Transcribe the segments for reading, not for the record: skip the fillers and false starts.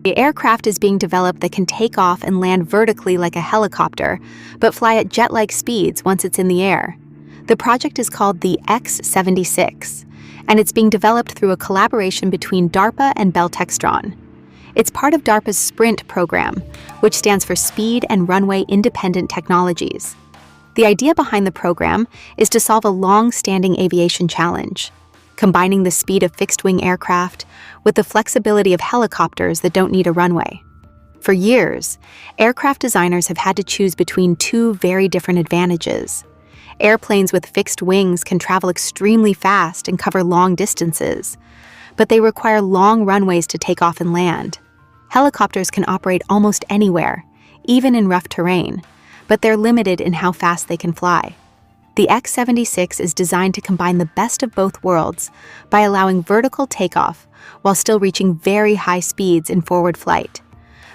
The aircraft is being developed that can take off and land vertically like a helicopter, but fly at jet-like speeds once it's in the air. The project is called the X-76, and it's being developed through a collaboration between DARPA and Bell Textron. It's part of DARPA's SPRINT program, which stands for Speed and Runway Independent Technologies. The idea behind the program is to solve a long-standing aviation challenge, combining the speed of fixed-wing aircraft with the flexibility of helicopters that don't need a runway. For years, aircraft designers have had to choose between two very different advantages. Airplanes with fixed wings can travel extremely fast and cover long distances, but they require long runways to take off and land. Helicopters can operate almost anywhere, even in rough terrain, but they're limited in how fast they can fly. The X-76 is designed to combine the best of both worlds by allowing vertical takeoff while still reaching very high speeds in forward flight.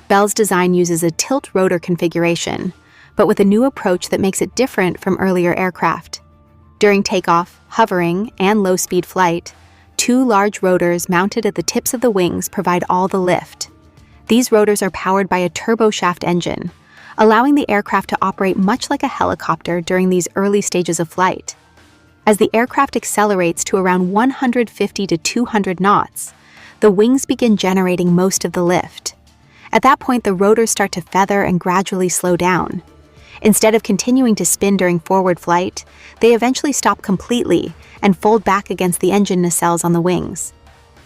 Bell's design uses a tilt rotor configuration, but with a new approach that makes it different from earlier aircraft. During takeoff, hovering, and low-speed flight, two large rotors mounted at the tips of the wings provide all the lift. These rotors are powered by a turboshaft engine, allowing the aircraft to operate much like a helicopter during these early stages of flight. As the aircraft accelerates to around 150 to 200 knots, the wings begin generating most of the lift. At that point, the rotors start to feather and gradually slow down. Instead of continuing to spin during forward flight, they eventually stop completely and fold back against the engine nacelles on the wings.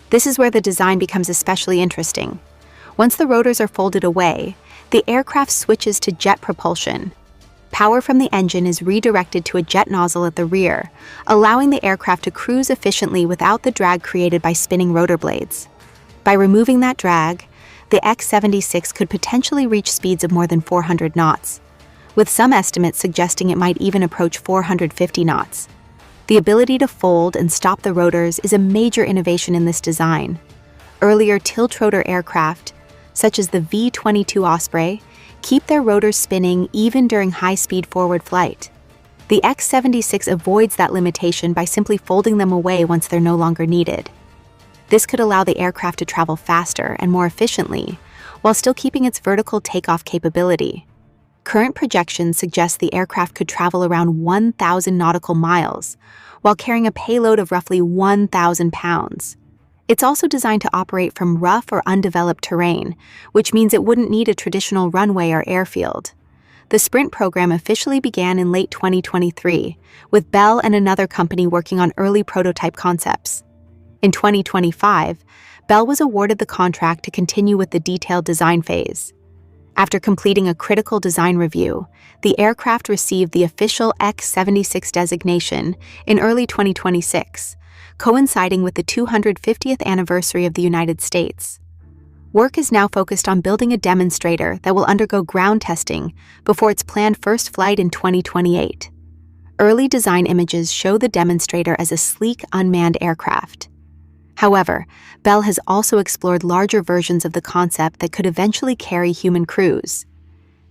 This is where the design becomes especially interesting. Once the rotors are folded away, the aircraft switches to jet propulsion. Power from the engine is redirected to a jet nozzle at the rear, allowing the aircraft to cruise efficiently without the drag created by spinning rotor blades. By removing that drag, the X-76 could potentially reach speeds of more than 400 knots, with some estimates suggesting it might even approach 450 knots. The ability to fold and stop the rotors is a major innovation in this design. Earlier tilt-rotor aircraft, such as the V-22 Osprey, keep their rotors spinning even during high-speed forward flight. The X-76 avoids that limitation by simply folding them away once they're no longer needed. This could allow the aircraft to travel faster and more efficiently, while still keeping its vertical takeoff capability. Current projections suggest the aircraft could travel around 1,000 nautical miles, while carrying a payload of roughly 1,000 pounds. It's also designed to operate from rough or undeveloped terrain, which means it wouldn't need a traditional runway or airfield. The SPRINT program officially began in late 2023, with Bell and another company working on early prototype concepts. In 2025, Bell was awarded the contract to continue with the detailed design phase. After completing a critical design review, the aircraft received the official X-76 designation in early 2026, coinciding with the 250th anniversary of the United States. Work is now focused on building a demonstrator that will undergo ground testing before its planned first flight in 2028. Early design images show the demonstrator as a sleek, unmanned aircraft. However, Bell has also explored larger versions of the concept that could eventually carry human crews.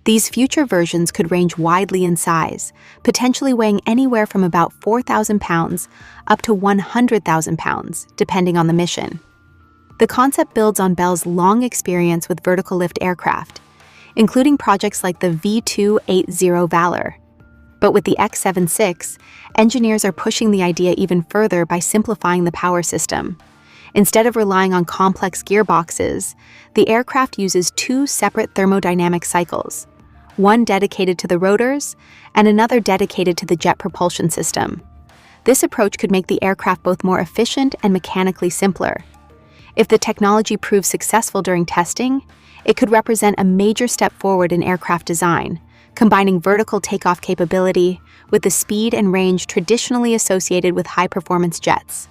These future versions could range widely in size, potentially weighing anywhere from about 4,000 pounds up to 100,000 pounds, depending on the mission. The concept builds on Bell's long experience with vertical lift aircraft, including projects like the V-280 Valor. But with the X-76, engineers are pushing the idea even further by simplifying the power system. Instead of relying on complex gearboxes, the aircraft uses two separate thermodynamic cycles, one dedicated to the rotors and another dedicated to the jet propulsion system. This approach could make the aircraft both more efficient and mechanically simpler. If the technology proves successful during testing, it could represent a major step forward in aircraft design, combining vertical takeoff capability with the speed and range traditionally associated with high-performance jets.